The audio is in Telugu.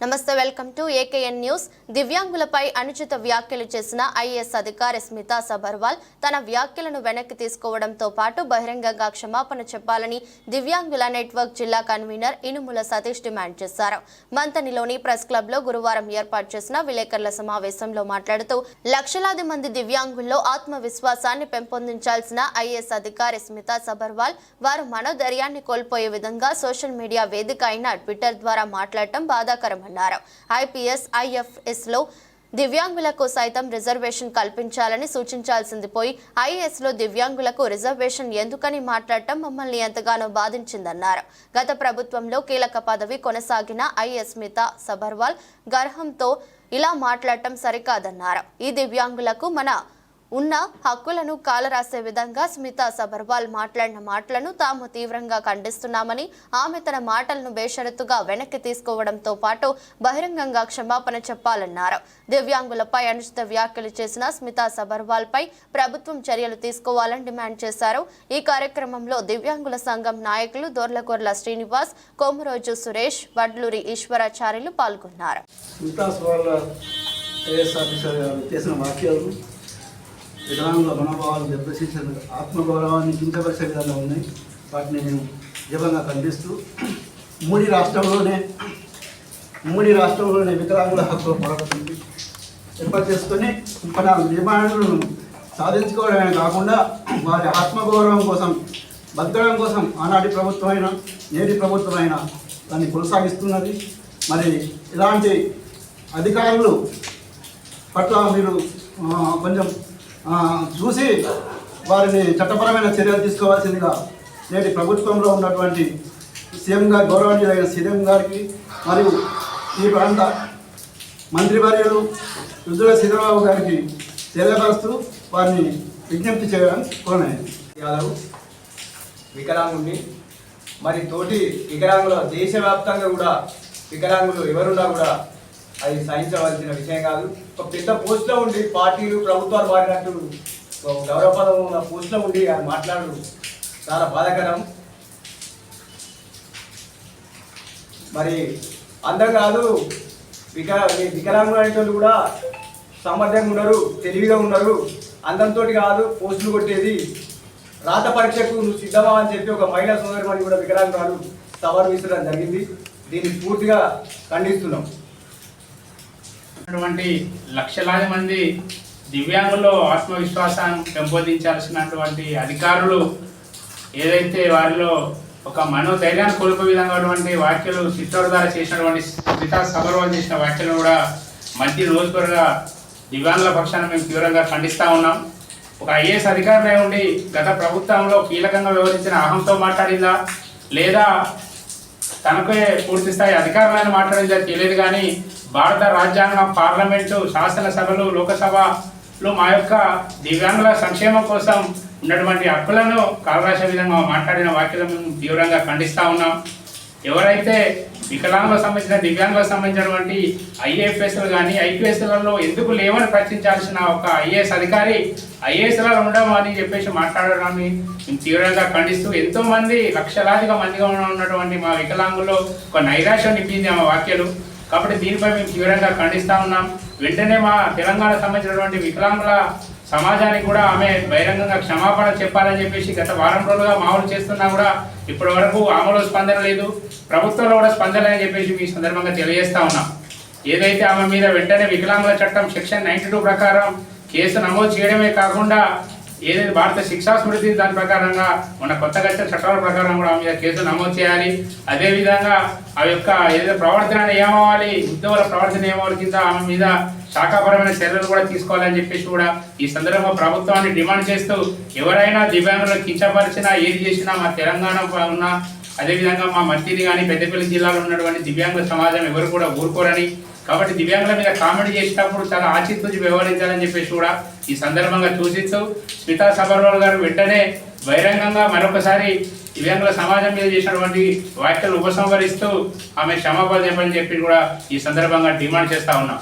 నమస్తే, వెల్కమ్ టు ఏకేఎన్ న్యూస్. దివ్యాంగులపై అనుచిత వ్యాఖ్యలు చేసిన ఐఏఎస్ అధికారి స్మితా సబర్వాల్ తన వ్యాఖ్యలను వెనక్కి తీసుకోవడంతో పాటు బహిరంగంగా క్షమాపణ చెప్పాలని దివ్యాంగుల నెట్వర్క్ జిల్లా కన్వీనర్ ఇనుముల సతీష్ డిమాండ్ చేశారు. మంతనిలోని ప్రెస్ క్లబ్ లో గురువారం ఏర్పాటు చేసిన విలేకరుల సమావేశంలో మాట్లాడుతూ లక్షలాది మంది దివ్యాంగుల్లో ఆత్మవిశ్వాసాన్ని పెంపొందించాల్సిన ఐఏఎస్ అధికారి స్మితా సబర్వాల్ వారు మనోధైర్యాన్ని కోల్పోయే విధంగా సోషల్ మీడియా వేదిక అయిన ట్విట్టర్ ద్వారా మాట్లాడటం బాధాకరం. ఐపీఎస్ ఐఎఫ్ఎస్ లో దివ్యాంగులకు సైతం రిజర్వేషన్ కల్పించాలని సూచించాల్సింది పోయి ఐఏఎస్ లో దివ్యాంగులకు రిజర్వేషన్ ఎందుకని మాట్లాడటం మమ్మల్ని ఎంతగానో బాధించిందన్నారు. గత ప్రభుత్వంలో కీలక పదవి కొనసాగిన ఐఏఎస్ స్మితా సబర్వాల్ గర్హంతో ఇలా మాట్లాడటం సరికాదన్నారు. ఈ దివ్యాంగులకు మన ఉన్న హక్కులను కాలరాసే విధంగా స్మితా సబర్వాల్ మాట్లాడిన మాటలను తాము తీవ్రంగా ఖండిస్తున్నామని, ఆమె తన మాటలను బేషరతుగా వెనక్కి తీసుకోవడంతో పాటు బహిరంగంగా క్షమాపణ చెప్పాలన్నారు. దివ్యాంగులపై అనుచిత వ్యాఖ్యలు చేసిన స్మితా సబర్వాల్ పై ప్రభుత్వం చర్యలు తీసుకోవాలని డిమాండ్ చేశారు. ఈ కార్యక్రమంలో దివ్యాంగుల సంఘం నాయకులు దొర్లగొర్ల శ్రీనివాస్, కొమురోజు సురేష్, వడ్లూరి ఈశ్వరాచార్యులు పాల్గొన్నారు. విధానంలో మనోభావాలు దెబ్బతీసిన ఆత్మగౌరవాన్ని కించపరిచే విధంగా ఉన్నాయి. వాటిని నేను జీవంగా ఖండిస్తూ ఉమ్మడి రాష్ట్రంలోనే వికలాంగుల హక్కుల పోరాటాన్ని ఏర్పాటు చేసుకొని మన డిమాండ్లను సాధించుకోవడమే కాకుండా వారి ఆత్మగౌరవం కోసం బతకడం కోసం ఆనాటి ప్రభుత్వమైనా నేటి ప్రభుత్వమైనా దాన్ని కొనసాగిస్తున్నది. మరి ఇలాంటి అధికారులు పట్ల మీరు కొంచెం చూసి వారిని చట్టపరమైన చర్యలు తీసుకోవాల్సిందిగా నేటి ప్రభుత్వంలో ఉన్నటువంటి సీఎం గారు, గౌరవనీయులైన సీఎం గారికి మరియు ఈ ప్రాంత మంత్రివర్యులు రుజుల శ్రీధరబాబు గారికి తెలియపరుస్తూ వారిని విజ్ఞప్తి చేయడానికి కోరలేదు. వికలాంగుని మరి తోటి వికలాంగుల దేశవ్యాప్తంగా కూడా వికలాంగులు ఎవరున్నా కూడా అది సహించవలసిన విషయం కాదు. ఒక పెద్ద పోస్టులో ఉండి పార్టీలు ప్రభుత్వాలు మారినట్టు గౌరవపదం ఉన్న పోస్టులో ఉండి అది మాట్లాడడం చాలా బాధాకరం. మరి అందం కాదు, వికలాంగులు అనేటువంటి కూడా సామర్థ్యంగా ఉన్నారు, తెలివిగా ఉన్నారు. అందంతో కాదు పోస్టులు కొట్టేది. రాత పరీక్షకు నువ్వు సిద్ధమా అని చెప్పి ఒక మహిళా సోదరుమణి కూడా వికలాంగురాలు సవాలు విసరడం జరిగింది. దీన్ని పూర్తిగా ఖండిస్తున్నాం. లక్షలాది మంది దివ్యాంగుల్లో ఆత్మవిశ్వాసాన్ని పెంపొందించాల్సినటువంటి అధికారులు ఏదైతే వారిలో ఒక మనోధైర్యాన్ని కోల్పోయే విధంగా వ్యాఖ్యలు ట్విట్టర్ ద్వారా చేసినటువంటి స్మితా సబర్వాల్ చేసిన వ్యాఖ్యలను కూడా మంత్రి రోజుగా దివ్యాంగుల పక్షాన్ని మేము తీవ్రంగా ఖండిస్తూ ఉన్నాం. ఒక ఐఏఎస్ అధికారులే ఉండి గత ప్రభుత్వంలో కీలకంగా వ్యవహరించిన అహంతో మాట్లాడిందా లేదా తనకే పూర్తి స్థాయి అధికారులను మాట్లాడిందా తెలియదు. కానీ భారత రాజ్యాంగం, పార్లమెంటు, శాసనసభలు, లోకసభలో మా యొక్క దివ్యాంగుల సంక్షేమం కోసం ఉన్నటువంటి హక్కులను కాలరాసే విధంగా మాట్లాడిన వ్యాఖ్యలను మేము తీవ్రంగా ఖండిస్తూ ఉన్నాం. ఎవరైతే వికలాంగులకు సంబంధించిన దివ్యాంగులకు సంబంధించినటువంటి ఐఏఎఫ్ఎస్లు కానీ ఐపీఎస్లలో ఎందుకు లేవని ప్రశ్నించాల్సిన ఒక ఐఏఎస్ అధికారి ఐఏఎస్లలో ఉండమని చెప్పేసి మాట్లాడడాన్ని మేము తీవ్రంగా ఖండిస్తూ ఎంతోమంది లక్షలాదిగా మందిగా ఉన్నటువంటి మా వికలాంగుల్లో ఒక నైరాశ్యం నింపింది ఆమె వ్యాఖ్యలు. కాబట్టి దీనిపై మేము తీవ్రంగా ఖండిస్తూ ఉన్నాం. వెంటనే మా తెలంగాణకు సంబంధించినటువంటి వికలాంగుల సమాజానికి కూడా ఆమె బహిరంగంగా క్షమాపణ చెప్పాలని చెప్పేసి గత వారం రోజులుగా మామూలు చేస్తున్నా కూడా ఇప్పటి వరకు ఆమెలో స్పందన లేదు, ప్రభుత్వంలో కూడా స్పందన అని చెప్పేసి ఈ సందర్భంగా తెలియజేస్తా ఉన్నాం. ఏదైతే ఆమె మీద వెంటనే వికలాంగుల చట్టం సెక్షన్ 92 ప్రకారం కేసు నమోదు చేయడమే కాకుండా ఏదైతే భారత శిక్షా స్మృతి దాని ప్రకారంగా మన కొత్తగా వచ్చిన చట్టాల ప్రకారం కూడా ఆమె మీద కేసు నమోదు చేయాలి. అదేవిధంగా ఆ యొక్క ఏదైతే ప్రవర్తన నియమావళి, ఉద్యోగుల ప్రవర్తన నియమావళి కింద ఆమె మీద శాఖాపరమైన చర్యలు కూడా తీసుకోవాలని చెప్పేసి కూడా ఈ సందర్భంగా ప్రభుత్వాన్ని డిమాండ్ చేస్తూ ఎవరైనా దివ్యాంగులను కించపరిచినా ఏది చేసినా మా తెలంగాణ ఉన్న అదేవిధంగా మా మట్టిని కానీ పెద్దపల్లి జిల్లాలో ఉన్నటువంటి దివ్యాంగుల సమాజం ఎవరు కూడా ఊరుకోరని, కాబట్టి దివ్యాంగుల మీద కామెంట్ చేసేటప్పుడు చాలా ఆచితూచి వ్యవహరించాలని చెప్పేసి కూడా ఈ సందర్భంగా సూచిస్తూ స్మితా సబర్వాల్ గారు వెంటనే బహిరంగంగా మరొకసారి దివ్యాంగుల సమాజం మీద చేసినటువంటి వ్యాఖ్యలు ఉపసంహరిస్తూ ఆమె క్షమాపణ చెప్పని చెప్పి కూడా ఈ సందర్భంగా డిమాండ్ చేస్తూ ఉన్నాం.